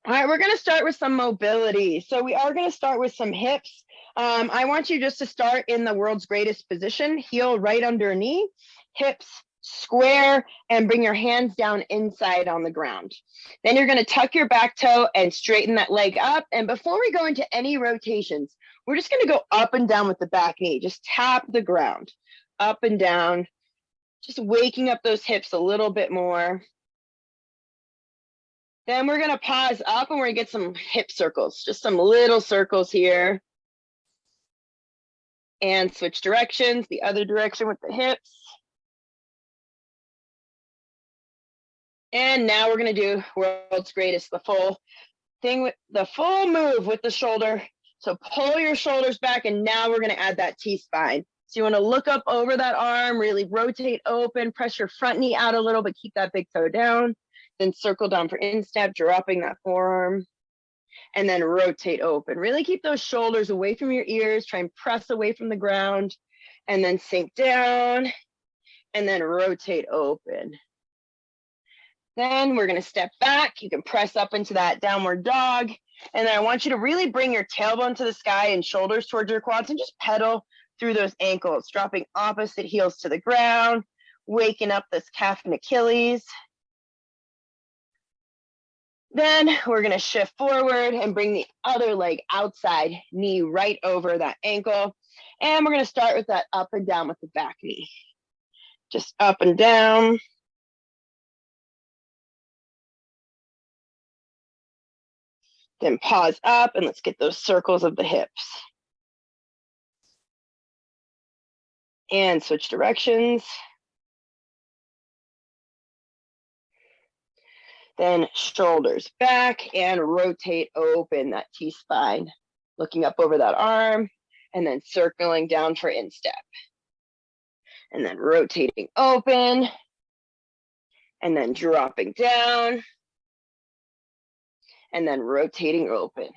All right, we're going to start with some mobility. So we are going to start with some hips. I want you just to start in the world's greatest position, heel right under knee, hips square, and bring your hands down inside on the ground. Then you're going to tuck your back toe and straighten that leg up. And before we go into any rotations, we're just going to go up and down with the back knee. Just tap the ground, up and down, just waking up those hips a little bit more. Then we're going to pause up and we're going to get some hip circles, just some little circles here. And switch directions, the other direction with the hips. And now we're going to do world's greatest, the full thing with the full move with the shoulder. So pull your shoulders back, and now we're going to add that T-spine. So you want to look up over that arm, really rotate open, press your front knee out a little, but keep that big toe down. Then circle down for instep, dropping that forearm, and then rotate open. Really keep those shoulders away from your ears, try and press away from the ground, and then sink down, and then rotate open. Then we're going to step back. You can press up into that downward dog. And then I want you to really bring your tailbone to the sky and shoulders towards your quads and just pedal through those ankles, dropping opposite heels to the ground, waking up this calf and Achilles. Then we're going to shift forward and bring the other leg outside, knee right over that ankle. And we're going to start with that up and down with the back knee. Just up and down. Then pause up and let's get those circles of the hips. And switch directions. Then shoulders back and rotate open that T-spine, looking up over that arm and then circling down for instep. And then rotating open and then dropping down and then rotating open.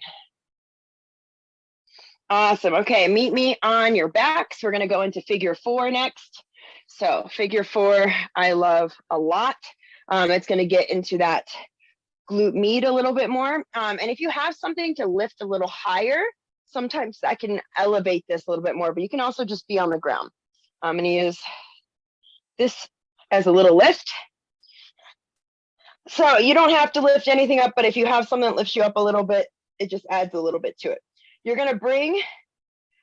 Awesome. Okay, meet me on your backs. We're going to go into figure 4 next. So figure 4, I love a lot. It's going to get into that glute med a little bit more. And if you have something to lift a little higher, sometimes that can elevate this a little bit more, but you can also just be on the ground. I'm going to use this as a little lift. So you don't have to lift anything up, but if you have something that lifts you up a little bit, it just adds a little bit to it. You're going to bring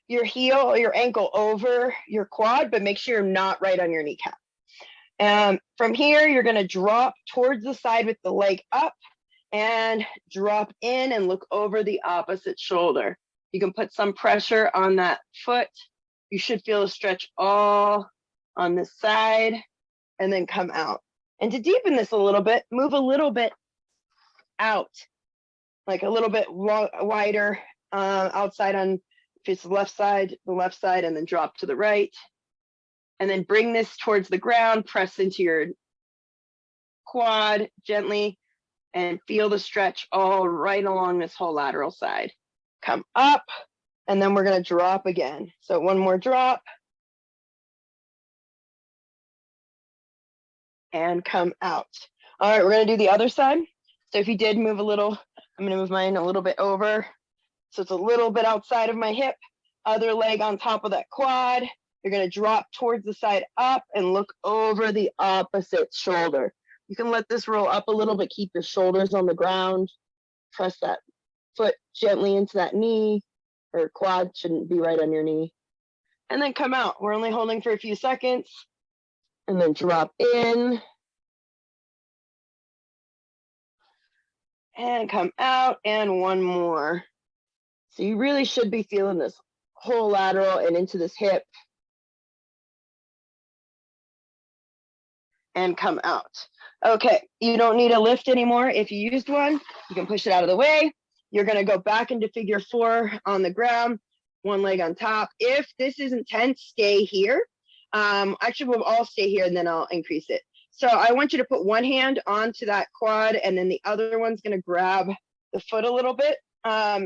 your heel or your ankle over your quad, but make sure you're not right on your kneecap. From here, you're going to drop towards the side with the leg up and drop in and look over the opposite shoulder. You can put some pressure on that foot. You should feel a stretch all on this side and then come out. And to deepen this a little bit, move a little bit out, like a little bit wider outside on, if it's the left side, and then drop to the right. And then bring this towards the ground, press into your quad gently, and feel the stretch all right along this whole lateral side. Come up, and then we're going to drop again. So one more drop. And come out. All right, we're going to do the other side. So if you did move a little, I'm going to move mine a little bit over. So it's a little bit outside of my hip. Other leg on top of that quad. You're going to drop towards the side up and look over the opposite shoulder. You can let this roll up a little bit, keep your shoulders on the ground. Press that foot gently into that knee, or quad shouldn't be right on your knee. And then come out. We're only holding for a few seconds. And then drop in. And come out, and one more. So you really should be feeling this whole lateral and into this hip. And come out. Okay, you don't need a lift anymore. If you used one, you can push it out of the way. You're going to go back into figure 4 on the ground, one leg on top. If this is intense, stay here. Actually, we'll all stay here and then I'll increase it. So I want you to put one hand onto that quad and then the other one's going to grab the foot a little bit.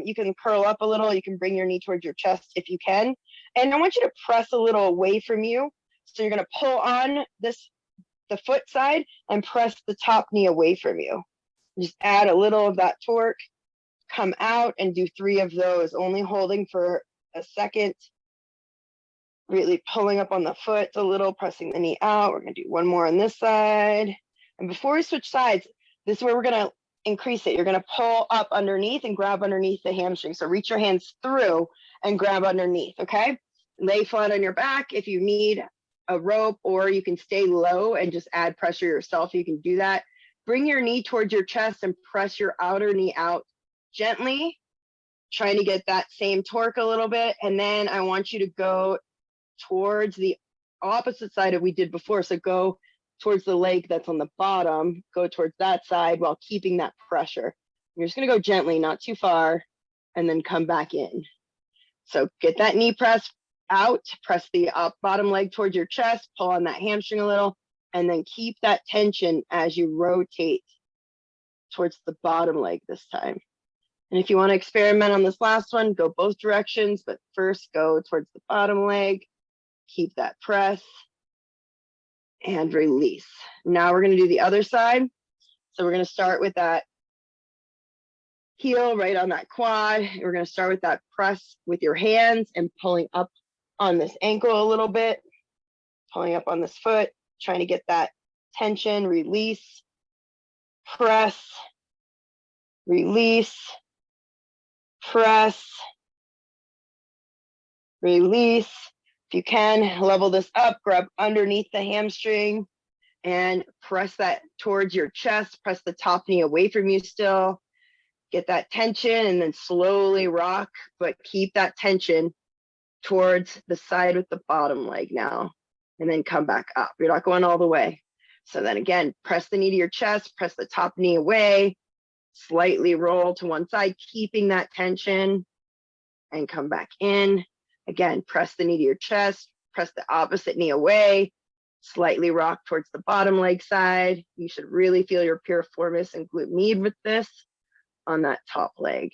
You can curl up a little. You can bring your knee towards your chest if you can. And I want you to press a little away from you. So you're going to pull on the foot side and press the top knee away from you. Just add a little of that torque, come out and do 3 of those, only holding for a second. Really pulling up on the foot a little, pressing the knee out. We're gonna do 1 more on this side. And before we switch sides, this is where we're gonna increase it. You're gonna pull up underneath and grab underneath the hamstring. So reach your hands through and grab underneath, okay? Lay flat on your back. If you need a rope, or you can stay low and just add pressure yourself, you can do that. Bring your knee towards your chest and press your outer knee out gently, trying to get that same torque a little bit. And then I want you to go towards the opposite side that we did before. So go towards the leg that's on the bottom, go towards that side while keeping that pressure. You're just gonna go gently, not too far, and then come back in. So get that knee press out, press the bottom leg towards your chest, pull on that hamstring a little, and then keep that tension as you rotate towards the bottom leg this time. And if you want to experiment on this last one, go both directions, but first go towards the bottom leg, keep that press, and release. Now we're going to do the other side. So we're going to start with that heel right on that quad. We're going to start with that press with your hands and pulling up on this ankle a little bit, pulling up on this foot, trying to get that tension, release, press, release, press, release. If you can, level this up, grab underneath the hamstring and press that towards your chest, press the top knee away from you still. Get that tension and then slowly rock, but keep that tension towards the side with the bottom leg now, and then come back up. You're not going all the way. So then again, press the knee to your chest, press the top knee away, slightly roll to one side, keeping that tension, and come back in. Again, press the knee to your chest, press the opposite knee away, slightly rock towards the bottom leg side. You should really feel your piriformis and glute med with this on that top leg,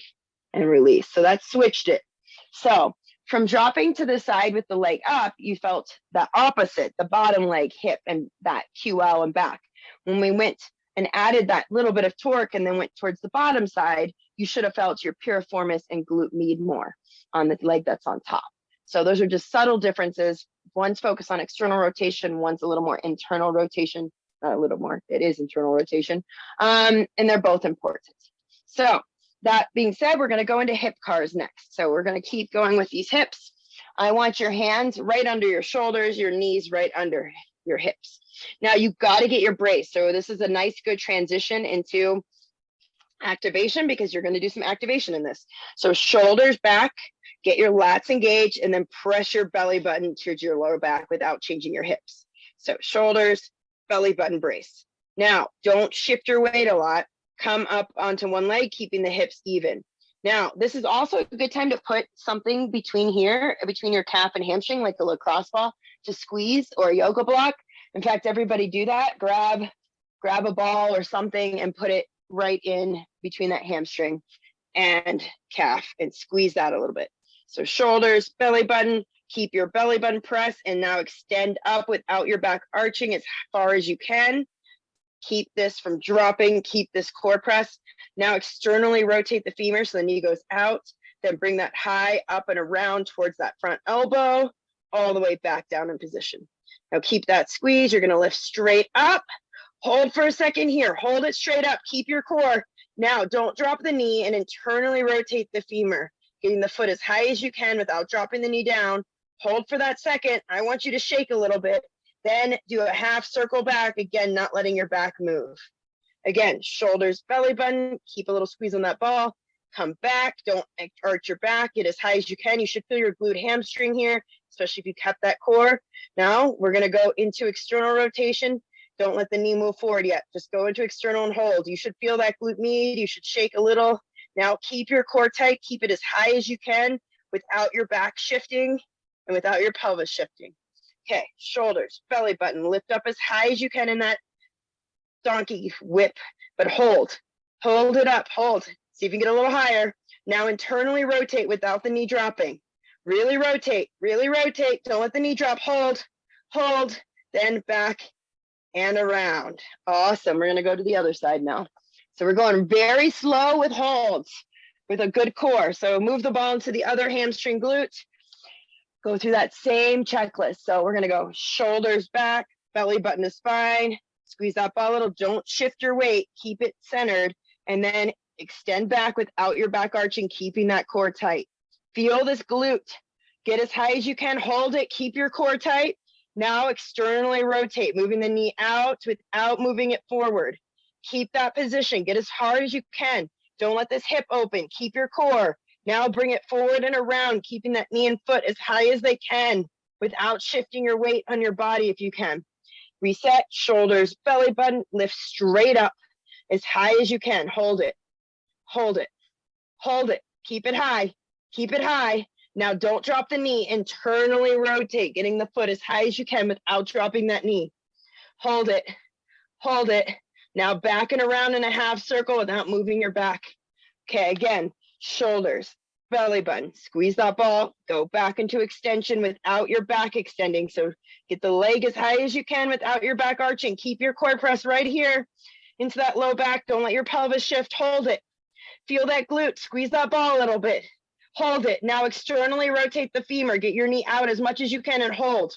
and release. So that switched it. So from dropping to the side with the leg up, you felt the opposite, the bottom leg, hip, and that QL and back. When we went and added that little bit of torque and then went towards the bottom side, you should have felt your piriformis and glute med more on the leg that's on top. So those are just subtle differences. One's focused on external rotation, one's a little more internal rotation, not a little more, it is internal rotation. And they're both important. So that being said, we're going to go into hip cars next. So we're going to keep going with these hips. I want your hands right under your shoulders, your knees right under your hips. Now you've got to get your brace. So this is a nice, good transition into activation, because you're going to do some activation in this. So shoulders back, get your lats engaged, and then press your belly button towards your lower back without changing your hips. So shoulders, belly button, brace. Now, don't shift your weight a lot. Come up onto one leg, keeping the hips even. Now, this is also a good time to put something between here, between your calf and hamstring, like a lacrosse ball, to squeeze, or a yoga block. In fact, everybody do that. Grab a ball or something and put it right in between that hamstring and calf and squeeze that a little bit. So shoulders, belly button, keep your belly button press, and now extend up without your back arching as far as you can. Keep this from dropping, keep this core press. Now externally rotate the femur so the knee goes out, then bring that high up and around towards that front elbow, all the way back down in position. Now keep that squeeze. You're going to lift straight up. Hold for a second here. Hold it straight up. Keep your core. Now don't drop the knee and internally rotate the femur, getting the foot as high as you can without dropping the knee down. Hold for that second. I want you to shake a little bit. Then do a half circle back, again, not letting your back move. Again, shoulders, belly button, keep a little squeeze on that ball. Come back, don't arch your back, get as high as you can. You should feel your glute hamstring here, especially if you kept that core. Now we're gonna go into external rotation. Don't let the knee move forward yet. Just go into external and hold. You should feel that glute med, you should shake a little. Now keep your core tight, keep it as high as you can without your back shifting and without your pelvis shifting. Okay, shoulders, belly button, lift up as high as you can in that donkey whip, but hold it up, hold. See if you can get a little higher. Now internally rotate without the knee dropping. Really rotate, don't let the knee drop, hold, then back and around. Awesome, we're gonna go to the other side now. So we're going very slow with holds with a good core. So move the ball into the other hamstring glute. Go through that same checklist. So we're going to go shoulders back, belly button to spine, squeeze that ball a little. Don't shift your weight. Keep it centered. And then extend back without your back arching, keeping that core tight. Feel this glute. Get as high as you can. Hold it. Keep your core tight. Now externally rotate, moving the knee out without moving it forward. Keep that position. Get as hard as you can. Don't let this hip open. Keep your core. Now bring it forward and around, keeping that knee and foot as high as they can without shifting your weight on your body if you can. Reset, shoulders, belly button, lift straight up as high as you can. Hold it, hold it, hold it. Keep it high, keep it high. Now don't drop the knee, internally rotate, getting the foot as high as you can without dropping that knee. Hold it, hold it. Now back and around in a half circle without moving your back. Okay, again, shoulders, belly button, squeeze that ball, go back into extension without your back extending. So get the leg as high as you can without your back arching. Keep your core press right here into that low back. Don't let your pelvis shift. Hold it. Feel that glute. Squeeze that ball a little bit. Hold it. Now externally rotate the femur. Get your knee out as much as you can and hold.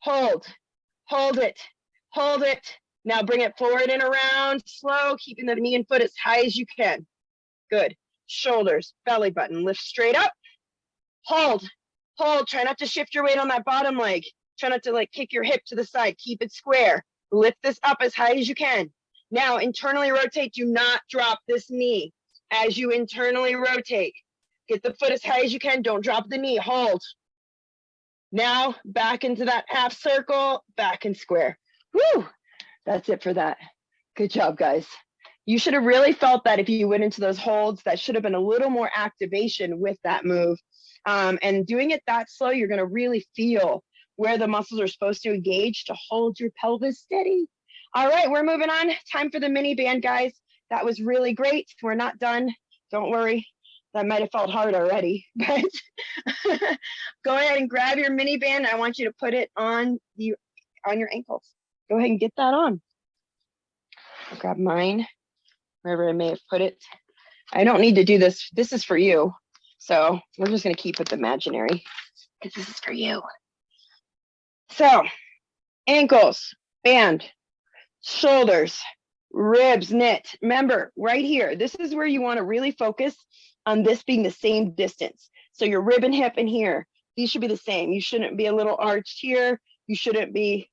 Hold. Hold it. Hold it. Now bring it forward and around, slow, keeping the knee and foot as high as you can. Good. Shoulders, belly button, lift straight up. Hold, hold. Try not to shift your weight on that bottom leg. Try not to like kick your hip to the side. Keep it square. Lift this up as high as you can. Now internally rotate. Do not drop this knee as you internally rotate. Get the foot as high as you can. Don't drop the knee. Hold. Now back into that half circle, back and square. Woo! That's it for that. Good job, guys. You should have really felt that if you went into those holds. That should have been a little more activation with that move. And doing it that slow, you're going to really feel where the muscles are supposed to engage to hold your pelvis steady. All right, we're moving on. Time for the mini band, guys. That was really great. We're not done. Don't worry. That might have felt hard already, but go ahead and grab your mini band. I want you to put it on your ankles. Go ahead and get that on. I'll grab mine, wherever I may have put it. I don't need to do this. This is for you. So we're just going to keep it imaginary because this is for you. So ankles, band, shoulders, ribs, knit. Remember, right here, this is where you want to really focus on this being the same distance. So your rib and hip in here, these should be the same. You shouldn't be a little arched here. You shouldn't be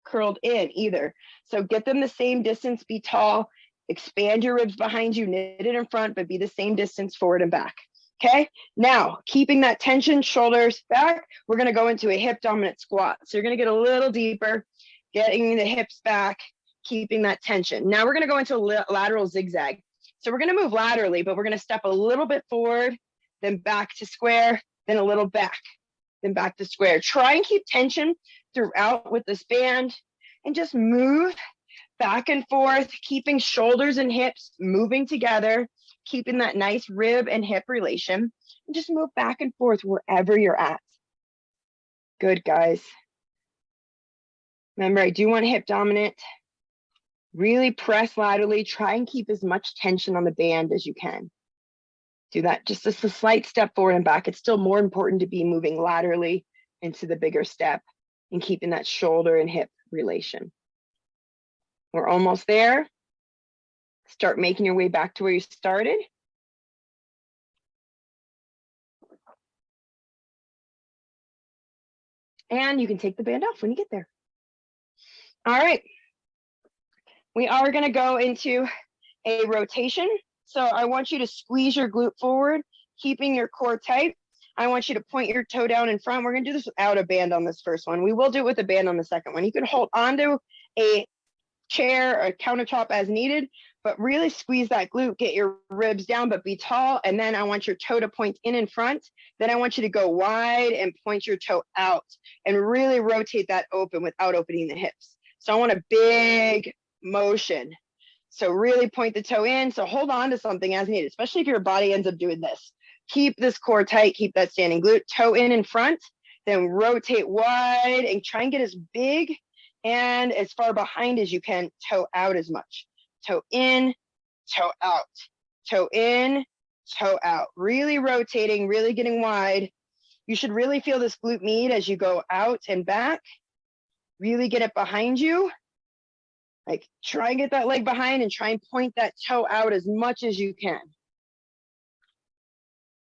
curled in either. So get them the same distance, be tall, expand your ribs behind you, knit it in front, but be the same distance forward and back. Okay, now keeping that tension, shoulders back, we're going to go into a hip dominant squat. So you're going to get a little deeper, getting the hips back, keeping that tension. Now we're going to go into a lateral zigzag. So we're going to move laterally, but we're going to step a little bit forward, then back to square, then a little back, then back to square. Try and keep tension throughout with this band and just move back and forth, keeping shoulders and hips moving together, keeping that nice rib and hip relation, and just move back and forth wherever you're at. Good, guys. Remember, I do want hip dominant. Really press laterally. Try and keep as much tension on the band as you can. Do that just a slight step forward and back. It's still more important to be moving laterally into the bigger step and keeping that shoulder and hip relation. We're almost there. Start making your way back to where you started. And you can take the band off when you get there. All right. We are going to go into a rotation. So I want you to squeeze your glute forward, keeping your core tight. I want you to point your toe down in front. We're going to do this without a band on this first one. We will do it with a band on the second one. You can hold onto a chair or countertop as needed, but really squeeze that glute, get your ribs down, but be tall. And then I want your toe to point in front. Then I want you to go wide and point your toe out and really rotate that open without opening the hips. So I want a big motion. So really point the toe in. So hold on to something as needed, especially if your body ends up doing this. Keep this core tight, keep that standing glute, toe in front, then rotate wide and try and get as big and as far behind as you can, toe out as much. Toe in, toe out, toe in, toe out. Really rotating, really getting wide. You should really feel this glute med as you go out and back. Really get it behind you. Like try and get that leg behind and try and point that toe out as much as you can.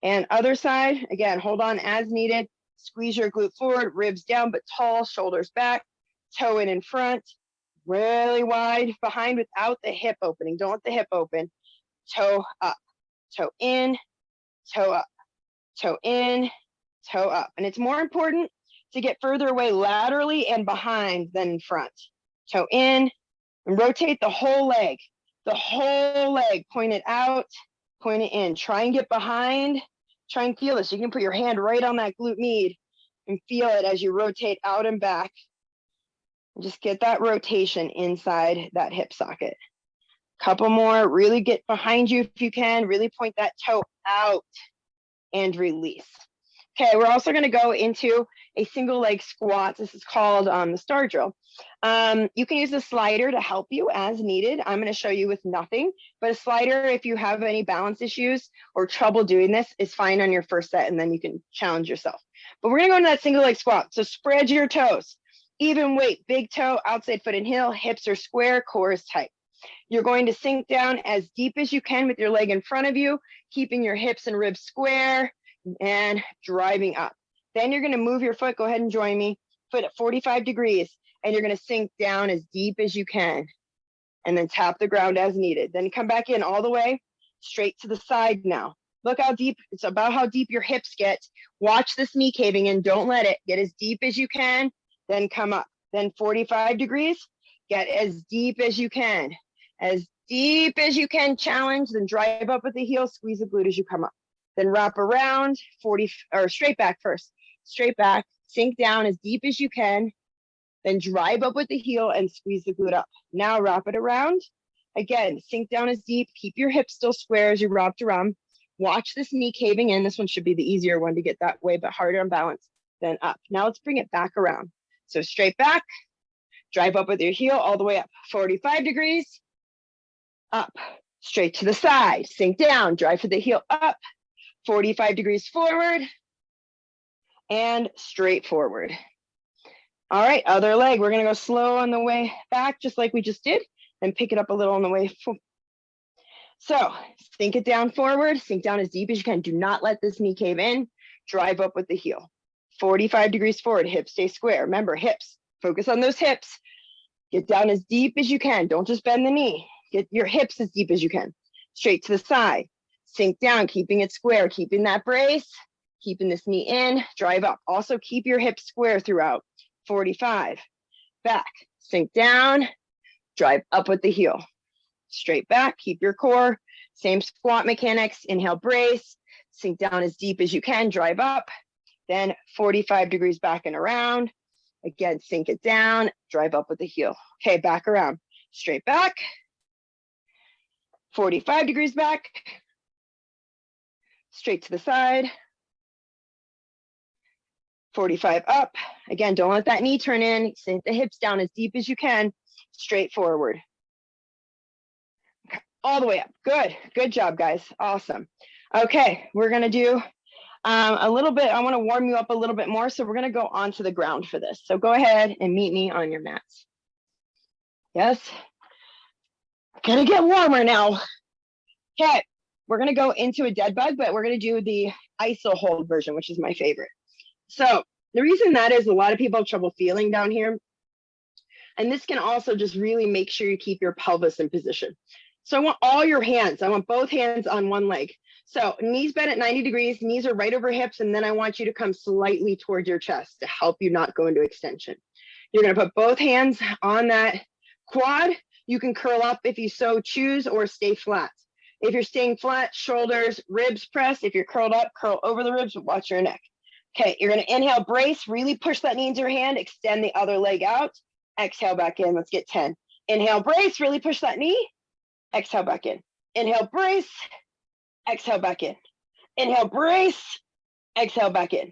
And other side, again, hold on as needed. Squeeze your glute forward, ribs down, but tall, shoulders back, toe in front, really wide behind without the hip opening. Don't let the hip open. Toe up, toe in, toe up, toe in, toe up. And it's more important to get further away laterally and behind than in front. Toe in and rotate the whole leg. The whole leg, point it out, point it in. Try and get behind. Try and feel this. You can put your hand right on that glute med and feel it as you rotate out and back. And just get that rotation inside that hip socket. Couple more. Really get behind you if you can. Really point that toe out and release. Okay, we're also going to go into a single leg squat. This is called the star drill. You can use a slider to help you as needed. I'm going to show you with nothing, but a slider, if you have any balance issues or trouble doing this, is fine on your first set, and then you can challenge yourself. But we're going to go into that single leg squat. So spread your toes, even weight, big toe, outside foot and heel, hips are square, core is tight. You're going to sink down as deep as you can with your leg in front of you, keeping your hips and ribs square and driving up. Then you're going to move your foot. Go ahead and join me. Foot at 45 degrees. And you're going to sink down as deep as you can. And then tap the ground as needed. Then come back in all the way straight to the side now. Look how deep. It's about how deep your hips get. Watch this knee caving in. Don't let it. Get as deep as you can. Then come up. Then 45 degrees. Get as deep as you can. As deep as you can. Challenge. Then drive up with the heel. Squeeze the glute as you come up. Then wrap around 40 or straight back first. Straight back. Sink down as deep as you can. Then drive up with the heel and squeeze the glute up. Now wrap it around. Again, sink down as deep. Keep your hips still square as you're wrapped around. Watch this knee caving in. This one should be the easier one to get that way, but harder on balance. Then up. Now let's bring it back around. So straight back. Drive up with your heel all the way up. 45 degrees. Up. Straight to the side. Sink down. Drive with the heel up. 45 degrees forward. And straight forward. All right, other leg. We're going to go slow on the way back, just like we just did, and pick it up a little on the way. So sink it down forward, sink down as deep as you can. Do not let this knee cave in. Drive up with the heel. 45 degrees forward, hips stay square. Remember, hips, focus on those hips. Get down as deep as you can. Don't just bend the knee. Get your hips as deep as you can. Straight to the side. Sink down, keeping it square, keeping that brace, keeping this knee in, drive up. Also keep your hips square throughout. 45, back, sink down, drive up with the heel. Straight back, keep your core, same squat mechanics, inhale, brace, sink down as deep as you can, drive up, then 45 degrees back and around. Again, sink it down, drive up with the heel. Okay, back around, straight back, 45 degrees back, straight to the side, 45 up. Again, don't let that knee turn in. Sink the hips down as deep as you can, straight forward. Okay, all the way up. Good. Good job, guys. Awesome. Okay, we're going to do a little bit. I want to warm you up a little bit more. So we're going to go onto the ground for this. So go ahead and meet me on your mats. Yes. Gonna get warmer now. Okay, we're going to go into a dead bug, but we're going to do the iso hold version, which is my favorite. So the reason that is a lot of people have trouble feeling down here. And this can also just really make sure you keep your pelvis in position. So I want all your hands. I want both hands on one leg. So knees bent at 90 degrees, knees are right over hips. And then I want you to come slightly toward your chest to help you not go into extension. You're going to put both hands on that quad. You can curl up if you so choose or stay flat. If you're staying flat, shoulders, ribs press. If you're curled up, curl over the ribs, but watch your neck. Okay, you're going to inhale, brace, really push that knee into your hand, extend the other leg out, exhale back in. Let's get 10. Inhale, brace, really push that knee, exhale back in. Inhale, brace, exhale back in. Inhale, brace, exhale back in.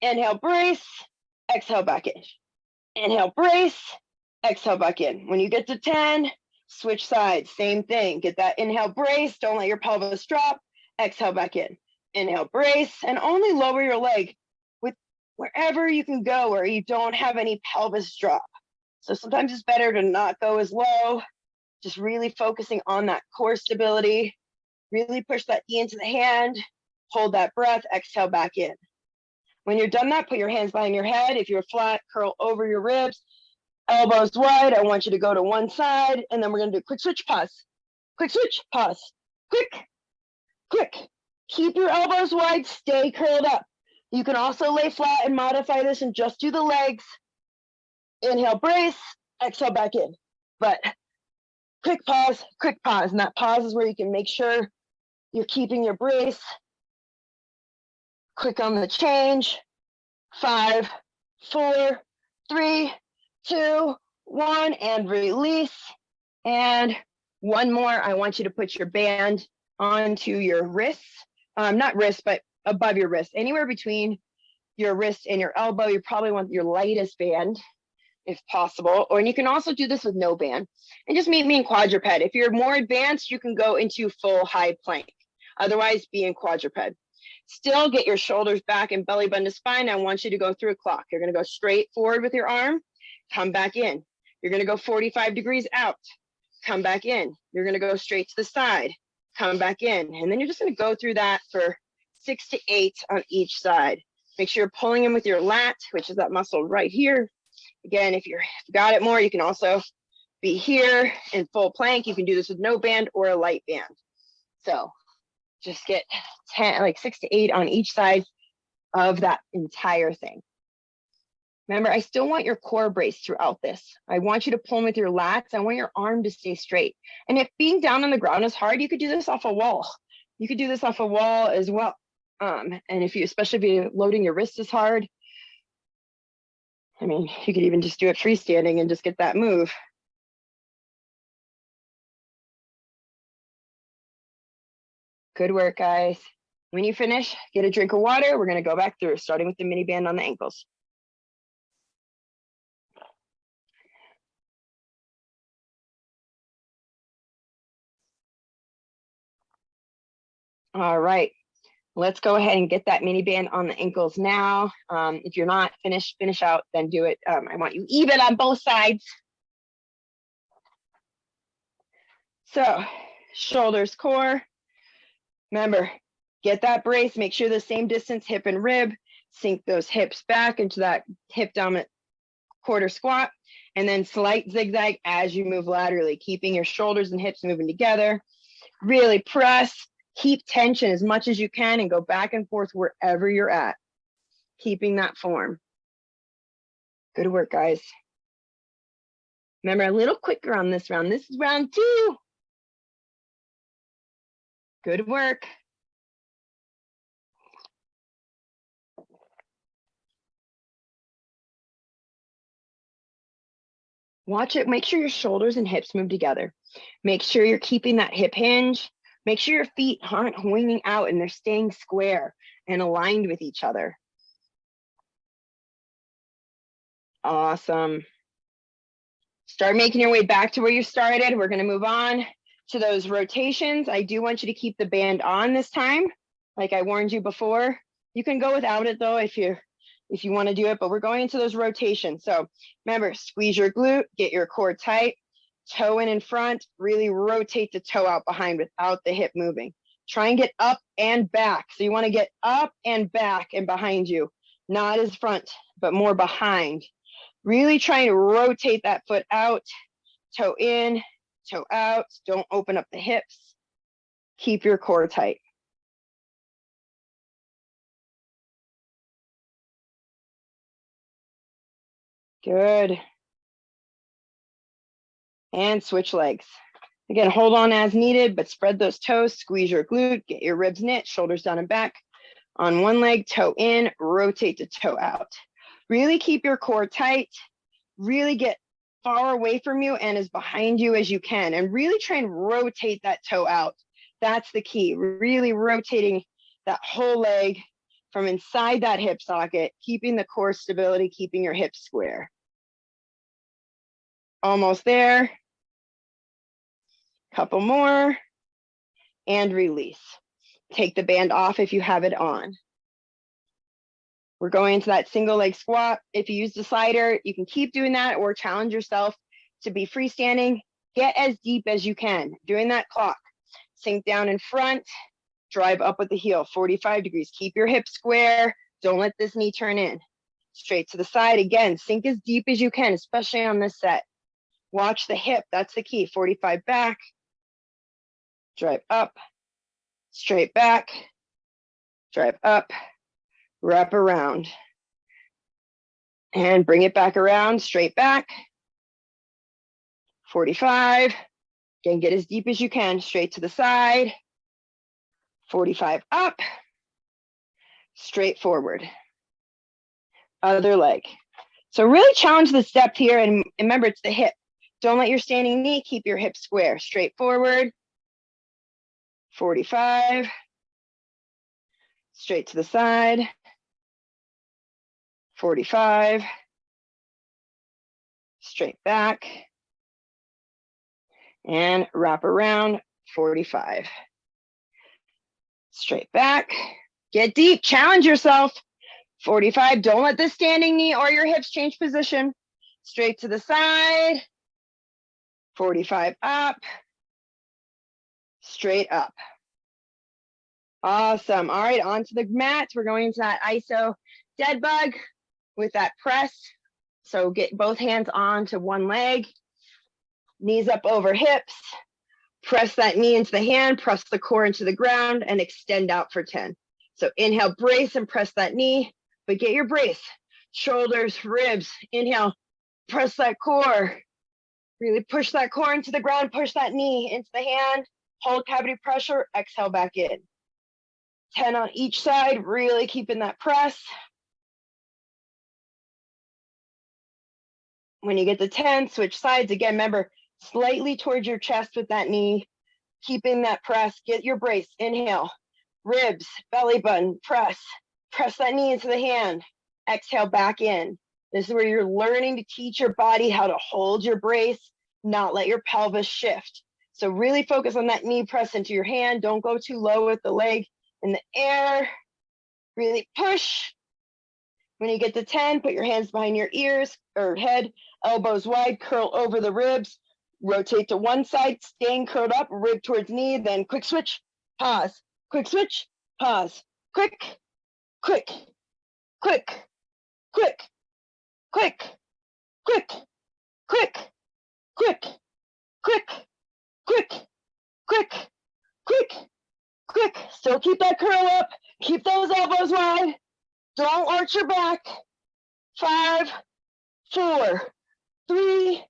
Inhale, brace, exhale back in. Inhale, brace, exhale back in. When you get to 10, Switch sides, same thing. Get that inhale, brace. Don't let your pelvis drop. Exhale back in. Inhale, brace, and only lower your leg with wherever you can go where you don't have any pelvis drop. So sometimes it's better to not go as low, just really focusing on that core stability. Really push that knee into the hand, hold that breath, exhale back in. When you're done that, put your hands behind your head. If you're flat, curl over your ribs, elbows wide. I want you to go to one side, and then we're gonna do quick switch, pause. Quick switch, pause. Quick, quick. Keep your elbows wide, stay curled up. You can also lay flat and modify this and just do the legs. Inhale, brace, exhale back in. But quick pause, and that pause is where you can make sure you're keeping your brace. Quick on the change. 5, 4, 3, 2, 1, and release. And one more, I want you to put your band onto your wrists. Not wrists, but above your wrist. Anywhere between your wrist and your elbow, you probably want your lightest band, if possible. Or and you can also do this with no band. And just meet me in quadruped. If you're more advanced, you can go into full high plank. Otherwise, be in quadruped. Still get your shoulders back and belly button to spine. I want you to go through a clock. You're going to go straight forward with your arm, come back in. You're going to go 45 degrees out, come back in. You're going to go straight to the side, come back in. And then you're just going to go through that for 6 to 8 on each side. Make sure you're pulling in with your lat, which is that muscle right here. Again, if you've got it more, you can also be here in full plank. You can do this with no band or a light band. So just get 10, like 6 to 8 on each side of that entire thing. Remember, I still want your core brace throughout this. I want you to pull in with your lats. I want your arm to stay straight. And if being down on the ground is hard, you could do this off a wall. You could do this off a wall as well. And if you, especially if you're loading your wrist is hard, I mean, you could even just do it freestanding and just get that move. Good work, guys. When you finish, get a drink of water. We're going to go back through, starting with the mini band on the ankles. All right, let's go ahead and get that mini band on the ankles now. If you're not finished, finish out, then do it. I want you even on both sides. So shoulders, core. Remember, get that brace, make sure the same distance, hip and rib, sink those hips back into that hip dominant quarter squat, and then slight zigzag as you move laterally, keeping your shoulders and hips moving together. Really press, keep tension as much as you can and go back and forth wherever you're at, keeping that form. Good work, guys. Remember, a little quicker on this round. This is round 2. Good work. Watch it. Make sure your shoulders and hips move together. Make sure you're keeping that hip hinge. Make sure your feet aren't winging out and they're staying square and aligned with each other. Awesome. Start making your way back to where you started. We're going to move on to those rotations. I do want you to keep the band on this time, like I warned you before. You can go without it though if you want to do it, but we're going into those rotations. So remember, squeeze your glute, get your core tight, toe in front, really rotate the toe out behind without the hip moving. Try and get up and back. So you want to get up and back and behind you, not as front, but more behind. Really trying to rotate that foot out, toe in, toe out. Don't open up the hips. Keep your core tight. Good. And switch legs. Again, hold on as needed, but spread those toes, squeeze your glute, get your ribs knit, shoulders down and back. On one leg, toe in, rotate the toe out. Really keep your core tight. Really get far away from you and as behind you as you can. And really try and rotate that toe out. That's the key. Really rotating that whole leg from inside that hip socket, keeping the core stability, keeping your hips square. Almost there. Couple more, and release. Take the band off if you have it on. We're going into that single leg squat. If you use the slider, you can keep doing that or challenge yourself to be freestanding. Get as deep as you can. Doing that clock. Sink down in front, drive up with the heel, 45 degrees. Keep your hips square. Don't let this knee turn in. Straight to the side. Again, sink as deep as you can, especially on this set. Watch the hip. That's the key. 45 back. Drive up. Straight back. Drive up. Wrap around. And bring it back around. Straight back. 45. Again, get as deep as you can. Straight to the side. 45 up. Straight forward. Other leg. So really challenge this depth here, and remember, it's the hip. Don't let your standing knee, keep your hips square. Straight forward. 45. Straight to the side. 45. Straight back. And wrap around. 45. Straight back. Get deep. Challenge yourself. 45. Don't let the standing knee or your hips change position. Straight to the side. 45 up. Straight up. Awesome. All right, onto the mat. We're going into that iso dead bug with that press. So get both hands onto one leg. Knees up over hips. Press that knee into the hand. Press the core into the ground and extend out for 10. So inhale, brace and press that knee. But get your brace, shoulders, ribs. Inhale, press that core. Really push that core into the ground, push that knee into the hand, hold cavity pressure, exhale back in. 10 on each side, really keeping that press. When you get to 10, switch sides. Again, remember, slightly towards your chest with that knee, keeping that press, get your brace. Inhale, ribs, belly button, press. Press that knee into the hand. Exhale back in. This is where you're learning to teach your body how to hold your brace, not let your pelvis shift. So really focus on that knee press into your hand. Don't go too low with the leg in the air. Really push. When you get to 10, put your hands behind your ears or head, elbows wide, curl over the ribs. Rotate to one side, staying curled up, rib towards knee, then quick switch, pause, quick switch, pause, quick, quick, quick, quick, quick, quick, quick, quick, quick, quick, quick, quick, quick. Still keep that curl up. Keep those elbows wide. Don't arch your back. 5, 4, 3,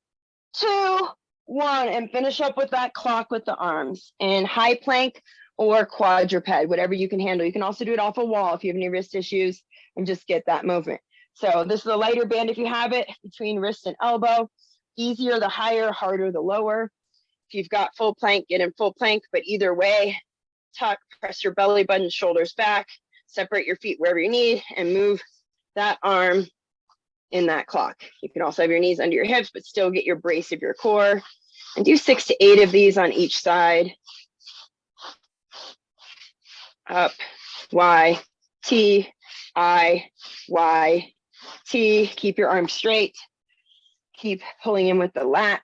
2, 1. And finish up with that clock with the arms in high plank or quadruped, whatever you can handle. You can also do it off a wall if you have any wrist issues and just get that movement. So this is a lighter band if you have it between wrist and elbow. Easier the higher, harder the lower. If you've got full plank, get in full plank, but either way, tuck, press your belly button, shoulders back, separate your feet wherever you need, and move that arm in that clock. You can also have your knees under your hips, but still get your brace of your core. And do 6 to 8 of these on each side. Up, Y, T, I, Y, T. Keep your arms straight. Keep pulling in with the lat.